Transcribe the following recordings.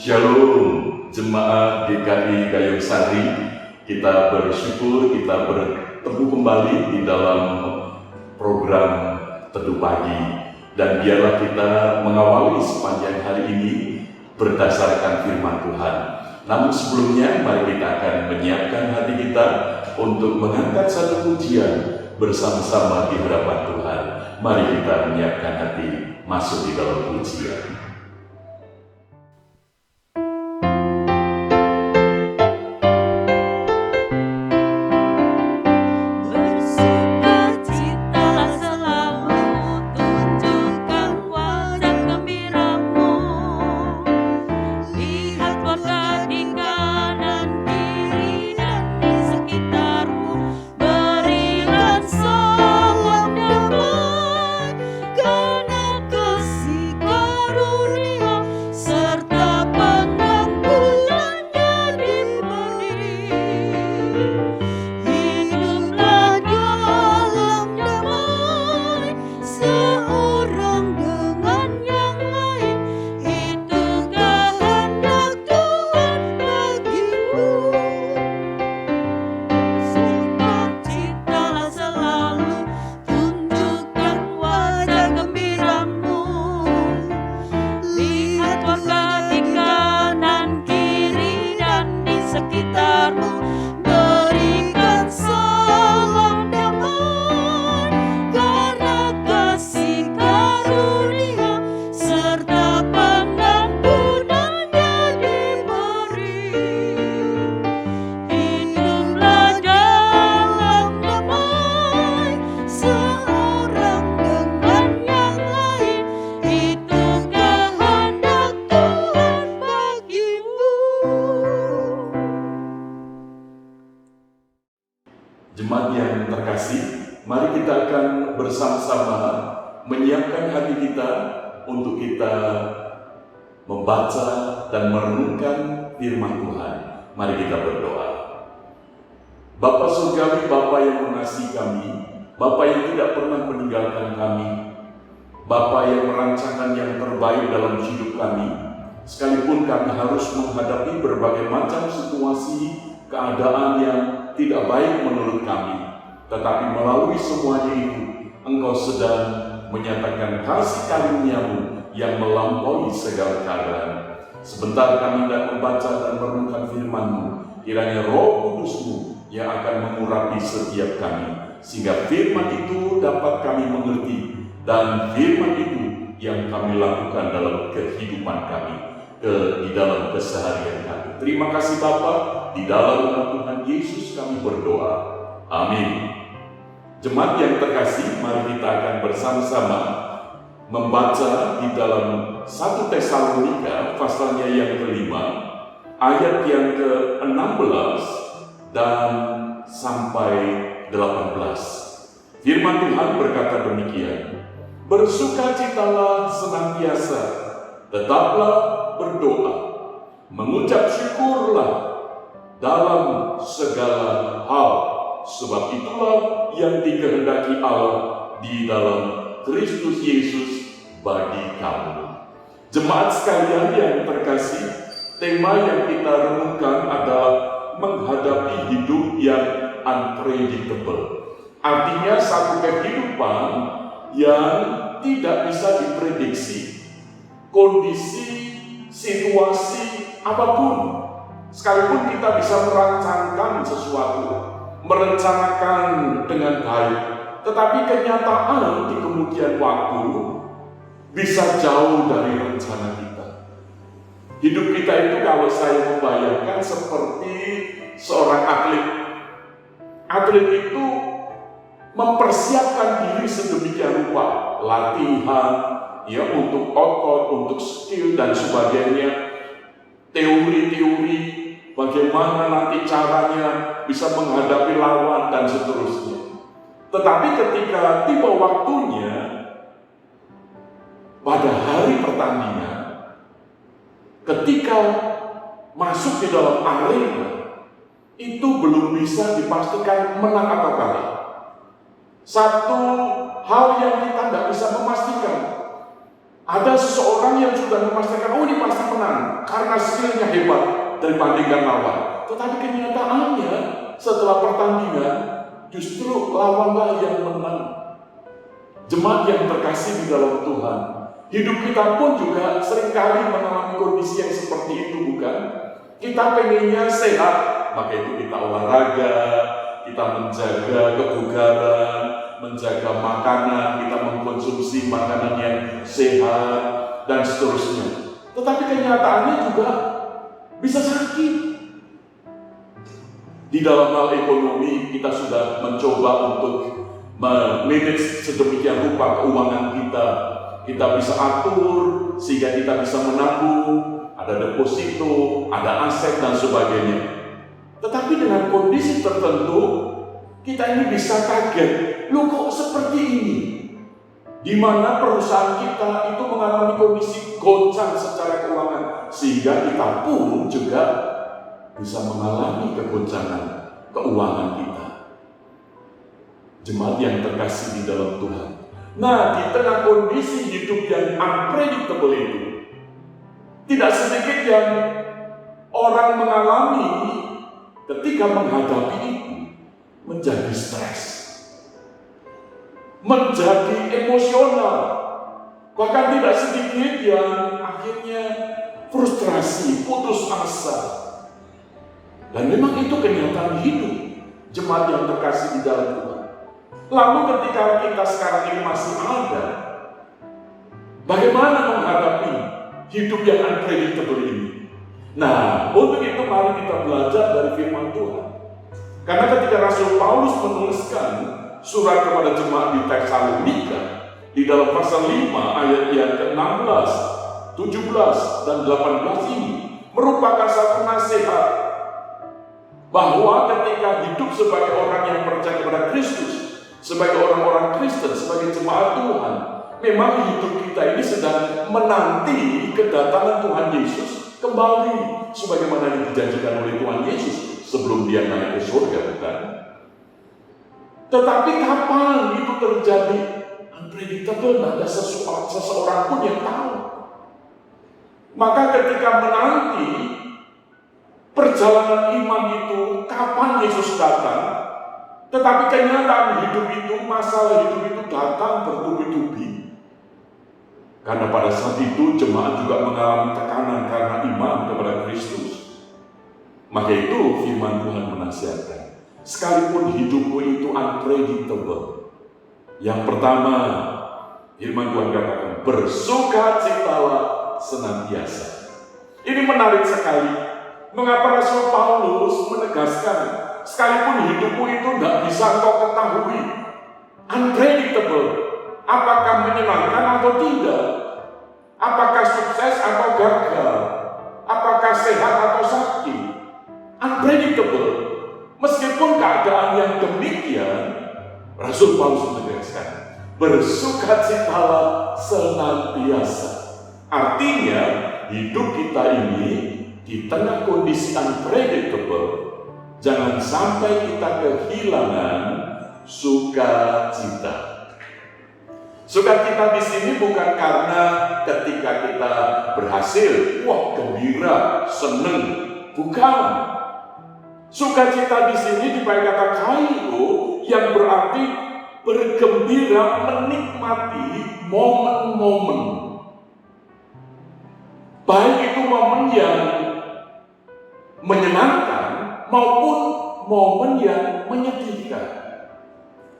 Shalom, jemaat GKI Gayung Sari. Kita bersyukur kita bertemu kembali di dalam program Teduh Pagi. Dan biarlah kita mengawali sepanjang hari ini berdasarkan firman Tuhan. Namun sebelumnya, mari kita akan menyiapkan hati kita untuk mengangkat satu pujian bersama-sama di hadapan Tuhan. Mari kita menyiapkan hati masuk di dalam pujian. Jemaat yang terkasih, mari kita akan bersama-sama menyiapkan hati kita untuk kita membaca dan merenungkan firman Tuhan. Mari kita berdoa. Bapa surgawi, Bapa yang mengasihi kami, Bapa yang tidak pernah meninggalkan kami, Bapa yang merancangkan yang terbaik dalam hidup kami, sekalipun kami harus menghadapi berbagai macam situasi, keadaan yang tidak baik menurut kami, tetapi melalui semuanya itu, Engkau sedang menyatakan kasih karunia-Mu yang melampaui segala keadaan. Sebentar kami hendak membaca dan merenungkan firman-Mu, kiranya Roh Kudus-Mu yang akan mengurapi setiap kami, sehingga firman itu dapat kami mengerti, dan firman itu yang kami lakukan dalam kehidupan kami, di dalam keseharian kami. Terima kasih Bapa, di dalam nama Tuhan Yesus kami berdoa. Amin. Jemaat yang terkasih, mari kita akan bersama-sama membaca di dalam 1 Tesalonika pasalnya yang kelima, ayat yang ke-16 dan sampai 18. Firman Tuhan berkata demikian: bersukacitalah senantiasa, tetaplah berdoa, mengucap syukurlah dalam segala hal, sebab itulah yang dikehendaki Allah di dalam Kristus Yesus bagi kamu. Jemaat sekalian yang terkasih, tema yang kita renungkan adalah menghadapi hidup yang unpredictable. Artinya satu kehidupan yang tidak bisa diprediksi. Kondisi, situasi, apapun. Sekalipun kita bisa merancangkan sesuatu, merencanakan dengan baik, tetapi kenyataan di kemudian waktu bisa jauh dari rencana kita. Hidup kita itu kalau saya membayangkan seperti seorang atlet. Atlet itu mempersiapkan diri sedemikian rupa, latihan, ya, untuk otot, untuk skill dan sebagainya, teori-teori, bagaimana nanti caranya bisa menghadapi lawan dan seterusnya. Tetapi ketika tiba waktunya, pada hari pertandingan, ketika masuk di dalam arena, itu belum bisa dipastikan menang atau kalah. Satu hal yang kita tidak bisa memastikan, Ada seseorang yang sudah memastikan, oh ini pasti menang karena skillnya hebat dibandingkan lawan. Tetapi kenyataannya setelah pertandingan justru lawanlah yang menang. Jemaat yang terkasih di dalam Tuhan, hidup kita pun juga seringkali mengalami kondisi yang seperti itu, bukan? Kita pengennya sehat, maka itu kita olahraga, kita menjaga kebugaran, menjaga makanan, kita mengkonsumsi makanan yang sehat, dan seterusnya. Tetapi kenyataannya juga bisa sakit. Di dalam hal ekonomi, kita sudah mencoba untuk manage sedemikian rupa keuangan kita. Kita bisa atur sehingga kita bisa menabung, ada deposito, ada aset, dan sebagainya. Tetapi dengan kondisi tertentu, kita ini bisa kaget, loh kok seperti ini? Di mana perusahaan kita itu mengalami kondisi goncang secara keuangan, sehingga kita pun juga bisa mengalami kegoncangan keuangan kita. Jemaat yang terkasih di dalam Tuhan. Nah, di tengah kondisi hidup yang unpredictable itu, tidak sedikit yang orang mengalami ketika menghadapi itu menjadi stres, menjadi emosional, bahkan tidak sedikit yang akhirnya frustrasi, putus asa. Dan memang itu kenyataan hidup jemaat yang terkasih di dalam Tuhan. Lalu ketika kita sekarang ini masih ada, bagaimana menghadapi hidup yang unpredictable ini? Nah, untuk itu mari kita belajar dari firman Tuhan. Karena ketika Rasul Paulus menuliskan surat kepada jemaat di Tesalonika, di dalam pasal 5 ayat yang ke-16, 17, dan 18 ini merupakan satu nasihat bahwa ketika hidup sebagai orang yang percaya kepada Kristus, sebagai orang-orang Kristen, sebagai jemaat Tuhan, memang hidup kita ini sedang menanti kedatangan Tuhan Yesus kembali sebagaimana yang dijanjikan oleh Tuhan Yesus sebelum dia naik ke surga, bukan? Tetapi kapan itu terjadi? Unpredictable, tidak ada seseorang pun yang tahu. Maka ketika menanti perjalanan iman itu, kapan Yesus datang? Tetapi kenyataan hidup itu, masalah hidup itu datang bertubi-tubi. Karena pada saat itu jemaat juga mengalami tekanan karena iman kepada Kristus. Maka itu firman Tuhan menasihatkan, sekalipun hidupmu itu unpredictable. Yang pertama, firman Tuhan katakan, bersukacitalah senantiasa. Ini menarik sekali. Mengapa Rasul Paulus menegaskan, sekalipun hidupmu itu tidak bisa kau ketahui, unpredictable, apakah menyenangkan atau tidak, apakah sukses atau gagal, apakah sehat atau sakit, unpredictable. Meskipun keadaan yang demikian, Rasul Paulus menegaskan, bersukacitalah senantiasa. Artinya, hidup kita ini di tengah kondisi unpredictable, jangan sampai kita kehilangan sukacita. Sukacita di sini bukan karena ketika kita berhasil, wah gembira, seneng, bukan. Sukacita di sini dipakai kata kairo yang berarti bergembira, menikmati momen-momen. Baik itu momen yang menyenangkan maupun momen yang menyedihkan.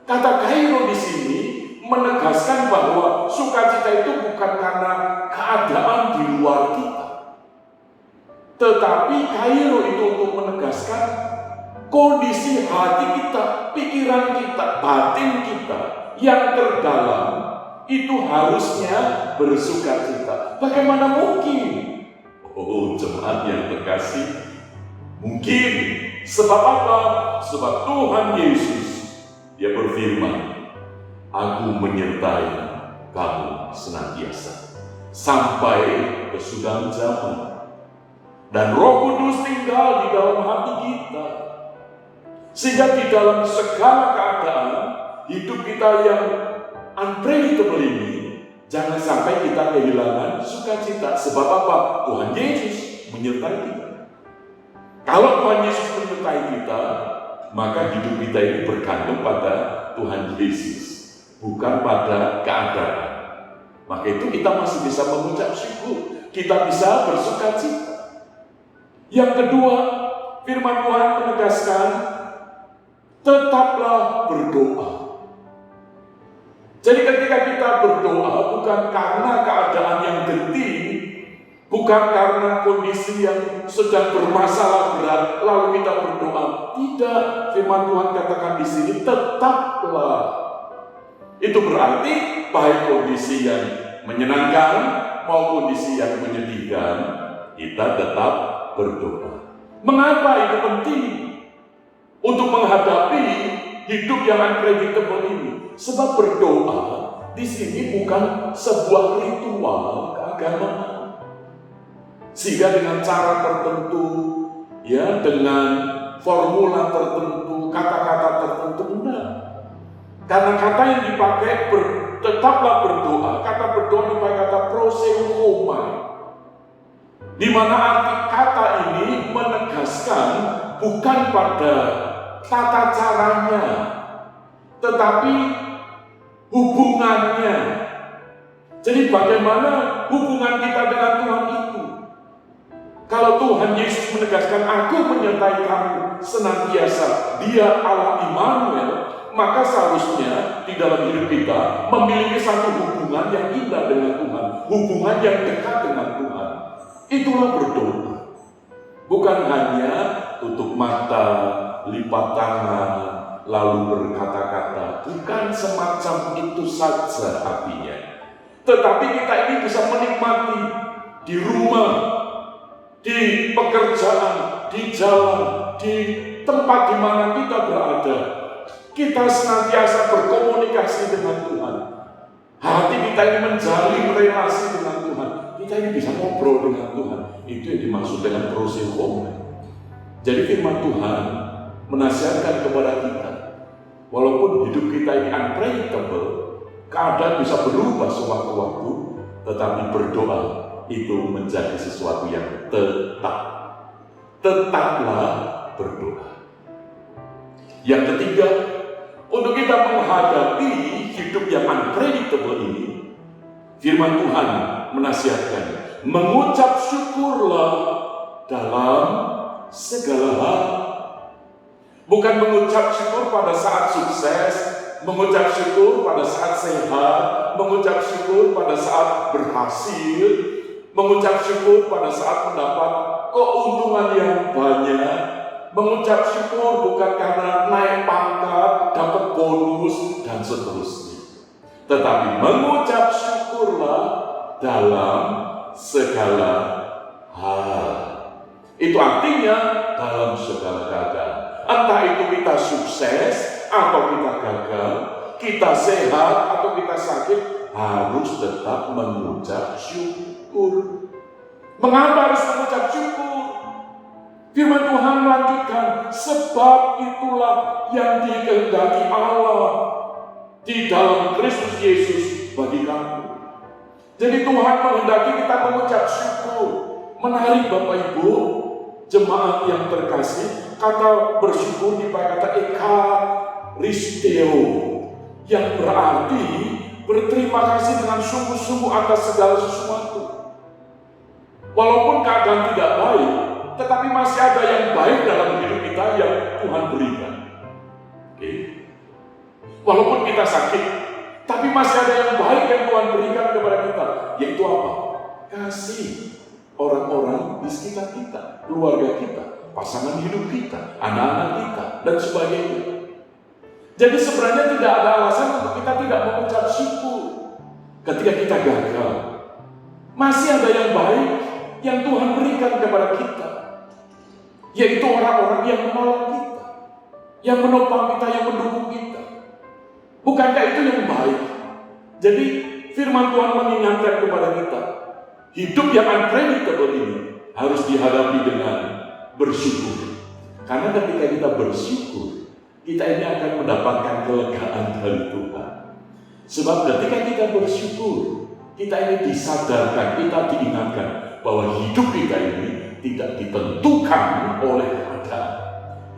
Kata kairo di sini menegaskan bahwa sukacita itu bukan karena keadaan di luar kita, tetapi kairo itu untuk menegaskan kondisi hati kita, pikiran kita, batin kita yang terdalam itu harusnya bersukacita. Bagaimana mungkin? Oh, jemaat yang terkasih, mungkin. Sebab apa? Sebab Tuhan Yesus, Dia berfirman, Aku menyertai kamu senantiasa sampai kesudahan zaman. Dan Roh Kudus tinggal di dalam hati kita, sehingga di dalam segala keadaan hidup kita yang unpredictable ini, Jangan sampai kita kehilangan sukacita. Sebab apa? Tuhan Yesus menyertai kita. Kalau Tuhan Yesus menyertai kita, maka hidup kita ini bergantung pada Tuhan Yesus, bukan pada keadaan. Maka itu kita masih bisa mengucap syukur, kita bisa bersukacita. Yang kedua, firman Tuhan menegaskan, tetaplah berdoa. Jadi ketika kita berdoa bukan karena keadaan yang genting, bukan karena kondisi yang sedang bermasalah berat, lalu kita berdoa. Tidak, firman Tuhan katakan di sini, tetaplah. Itu berarti baik kondisi yang menyenangkan maupun kondisi yang menyedihkan, kita tetap berdoa. Mengapa itu penting? Untuk menghadapi hidup yang unpredictable ini. Sebab berdoa di sini bukan sebuah ritual keagamaan. Sehingga dengan cara tertentu, ya, dengan formula tertentu, kata-kata tertentu, enggak. Karena kata yang dipakai tetaplah berdoa. Kata berdoa dipakai kata proseuomai, di mana arti kata ini menegaskan bukan pada tata caranya, tetapi hubungannya. Jadi bagaimana hubungan kita dengan Tuhan itu? Kalau Tuhan Yesus menegaskan, aku menyertai kamu senantiasa, Dia Allah Immanuel, maka seharusnya di dalam hidup kita memiliki satu hubungan yang indah dengan Tuhan, hubungan yang dekat dengan Tuhan. Itulah berdoa. Bukan hanya tutup mata, lipat tangan, lalu berkata-kata. Bukan semacam itu saja artinya. Tetapi kita ini bisa menikmati di rumah, di pekerjaan, di jalan, di tempat di mana kita berada. Kita senantiasa berkomunikasi dengan Tuhan. Hati kita ini menjalin relasi dengan Tuhan. Kita ini bisa ngobrol dengan Tuhan. Itu yang dimaksud dengan proseuomai. Jadi firman Tuhan menasihatkan kepada kita, walaupun hidup kita ini unpredictable, keadaan bisa berubah sewaktu-waktu, tetapi berdoa itu menjadi sesuatu yang tetap. Tetaplah berdoa. Yang ketiga, untuk kita menghadapi hidup yang unpredictable ini, firman Tuhan menasihatkan, mengucap syukurlah dalam segala hal. Bukan mengucap syukur pada saat sukses, mengucap syukur pada saat sehat, mengucap syukur pada saat berhasil, mengucap syukur pada saat mendapat keuntungan yang banyak, mengucap syukur bukan karena naik pangkat, dapat bonus, dan seterusnya. Tetapi mengucap syukurlah dalam segala hal. Itu artinya dalam segala keadaan. Entah itu kita sukses atau kita gagal, kita sehat atau kita sakit, harus tetap mengucap syukur. Mengapa harus mengucap syukur? Firman Tuhan melanjutkan, sebab itulah yang dikehendaki Allah di dalam Kristus Yesus bagi kamu. Jadi Tuhan menghendaki kita mengucap syukur. Menarik Bapak Ibu, jemaat yang terkasih, kata bersyukur dipakai kata ekaristeo, yang berarti berterima kasih dengan sungguh-sungguh atas segala sesuatu. Walaupun keadaan tidak baik, tetapi masih ada yang baik dalam hidup kita yang Tuhan berikan. Oke. Walaupun kita sakit, tapi masih ada yang baik yang Tuhan berikan kepada kita. Yaitu apa? Kasih orang-orang di sekitar kita, keluarga kita, pasangan hidup kita, anak-anak kita, dan sebagainya. Jadi sebenarnya tidak ada alasan untuk kita tidak mengucap syukur ketika kita gagal. Masih ada yang baik yang Tuhan berikan kepada kita, yaitu orang-orang yang menolong kita, yang menopang kita, yang mendukung kita. Bukankah itu yang baik? Jadi firman Tuhan mengingatkan kepada kita, hidup yang unpredictable ini harus dihadapi dengan bersyukur. Karena ketika kita bersyukur, kita ini akan mendapatkan kelegaan dari Tuhan. Sebab ketika kita bersyukur, kita ini disadarkan, kita diingatkan bahwa hidup kita ini tidak ditentukan oleh keadaan,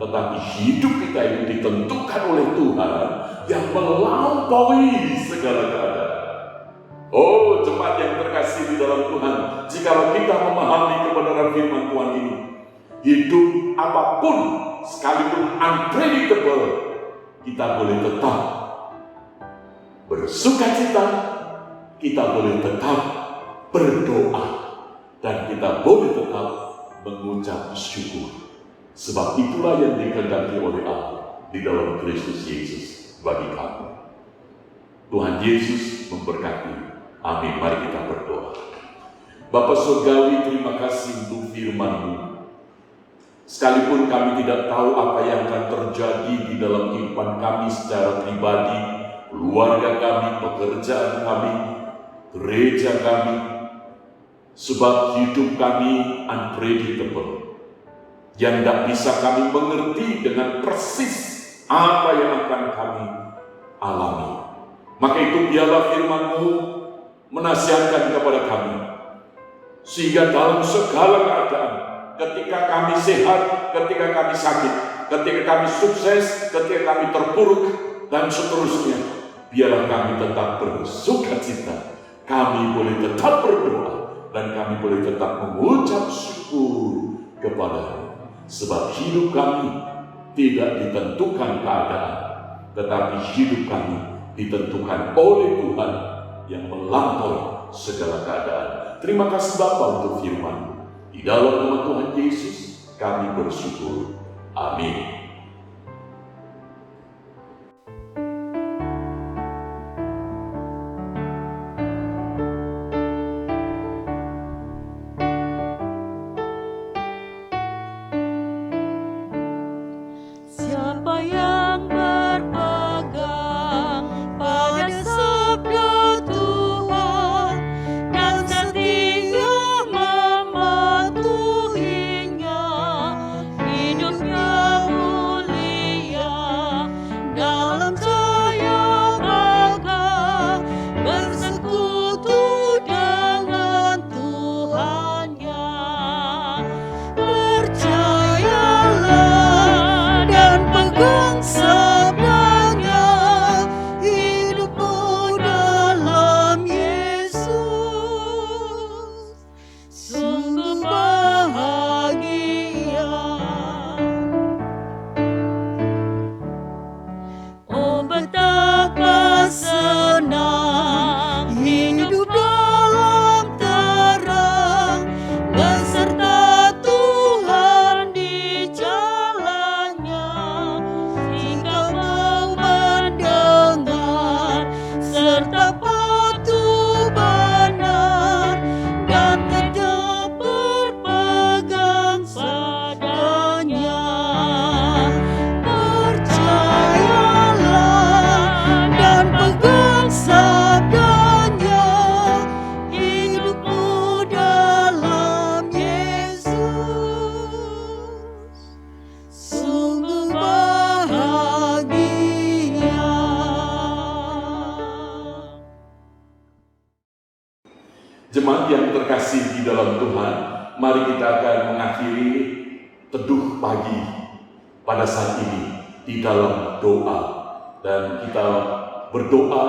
tetapi hidup kita ini ditentukan oleh Tuhan yang melampaui segala keadaan. Oh, jemaat yang terkasih di dalam Tuhan, jikalau kita memahami kebenaran firman Tuhan ini, hidup apapun sekalipun unpredictable, kita boleh tetap bersukacita, kita boleh tetap berdoa, dan kita boleh tetap mengucap syukur. Sebab itulah yang dikehendaki oleh Allah di dalam Kristus Yesus bagi kamu. Tuhan Yesus memberkati. Amin. Mari kita berdoa. Bapa Surgawi, terima kasih untuk firman-Mu. Sekalipun kami tidak tahu apa yang akan terjadi di dalam kehidupan kami secara pribadi, keluarga kami, pekerjaan kami, gereja kami, sebab hidup kami unpredictable, yang tidak bisa kami mengerti dengan persis apa yang akan kami alami. Maka itu biarlah firman-Mu menasihatkan kepada kami, sehingga dalam segala keadaan, ketika kami sehat, ketika kami sakit, ketika kami sukses, ketika kami terpuruk, dan seterusnya, biarlah kami tetap bersukacita, kami boleh tetap berdoa, dan kami boleh tetap mengucap syukur kepada-Mu. Sebab hidup kami tidak ditentukan keadaan, tetapi hidup kami ditentukan oleh Tuhan yang melampaui segala keadaan. Terima kasih Bapa untuk firman-Mu. Di dalam nama Tuhan Yesus kami bersyukur. Amin. Siapa yang berpegang pada sabda Tuhan dan setia mematuhinya, hidupnya mulia dalam cahaya megah, bersekutu dengan Tuhannya. Percayalah dan pegang sabdanya, hidupmu dalam Yesus sungguh bahagia. Oh, betapa senang hidup dalam terang, beserta Tuhan di jalannya. Jika mau mendengar serta patuh benar, dan tetap berpegang padanya. Percayalah dan pegang sabdanya, hidupmu dalam Yesus sungguh bahagia. Jemaat yang terkasih di dalam Tuhan, mari kita akan mengakhiri teduh pagi pada saat ini di dalam doa. Dan kita berdoa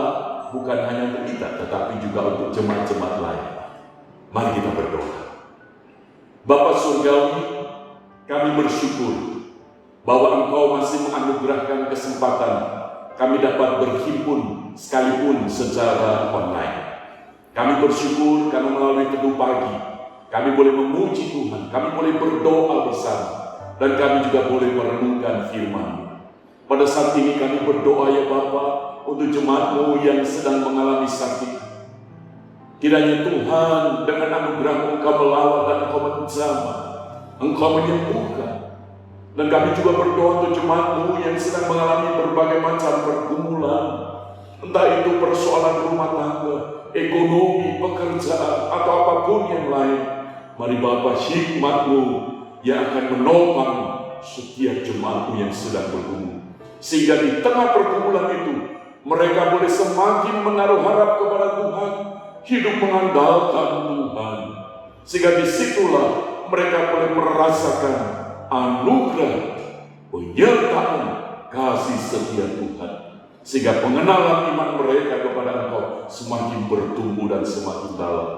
bukan hanya untuk kita, tetapi juga untuk jemaat-jemaat lain. Mari kita berdoa. Bapa Surgawi, kami bersyukur bahwa Engkau masih menganugerahkan kesempatan kami dapat berhimpun sekalipun secara online. Kami bersyukur karena melalui teduh pagi, kami boleh memuji Tuhan, kami boleh berdoa bersama, dan kami juga boleh merenungkan firman-Mu. Pada saat ini kami berdoa ya Bapa untuk jemaat-Mu yang sedang mengalami sakit. Kiranya Tuhan dengan anugerah-Mu Engkau melawat dan Engkau menjamah, Engkau menyembuhkan. Dan kami juga berdoa untuk jemaat-Mu yang sedang mengalami berbagai macam pergumulan, entah itu persoalan rumah tangga, ekonomi, pekerjaan, atau apapun yang lain. Mari Bapa, hikmat-Mu yang akan menopang setiap jemaat-Mu yang sedang bergumul, sehingga di tengah pergumulan itu mereka boleh semakin menaruh harap kepada Tuhan, hidup mengandalkan Tuhan. Sehingga disitulah mereka boleh merasakan anugerah penyertaan kasih setia Tuhan. Sehingga pengenalan iman mereka kepada Engkau semakin bertumbuh dan semakin dalam.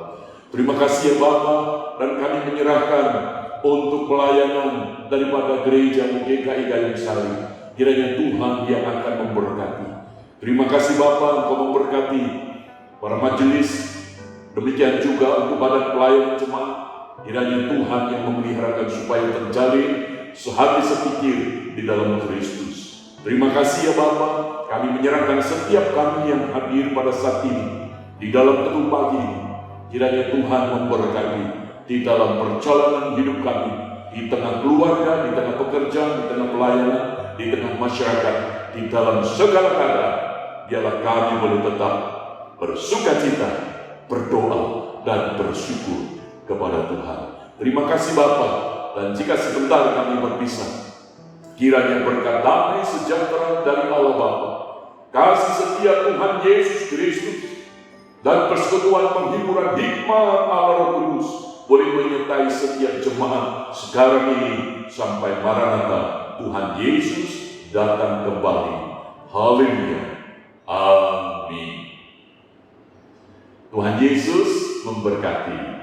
Terima kasih ya Bapa, dan kami menyerahkan untuk pelayanan daripada gereja GKI Gayung Sari. Kiranya Tuhan yang akan memberkati. Terima kasih Bapa, Engkau memberkati para majelis. Demikian juga untuk badan pelayanan jemaat. Kiranya Tuhan yang memeliharakan supaya terjalin sehati sepikir di dalam Kristus. Terima kasih ya Bapa, kami menyerahkan setiap kami yang hadir pada saat ini di dalam teduh pagi ini. Kiranya Tuhan memberkati di dalam perjalanan hidup kami, di tengah keluarga, di tengah pekerjaan, di tengah pelayanan, di tengah masyarakat, di dalam segala keadaan. Biarlah kami boleh tetap bersukacita, berdoa, dan bersyukur kepada Tuhan. Terima kasih Bapa, dan jika sebentar kami berpisah, kiranya berkat damai sejahtera dari Allah Bapa, kasih setia Tuhan Yesus Kristus, dan persekutuan penghiburan hikmat Allah Roh Kudus boleh menyertai setiap jemaat sekarang ini sampai Maranatha Tuhan Yesus datang kembali. Haleluya. Amin. Tuhan Yesus memberkati.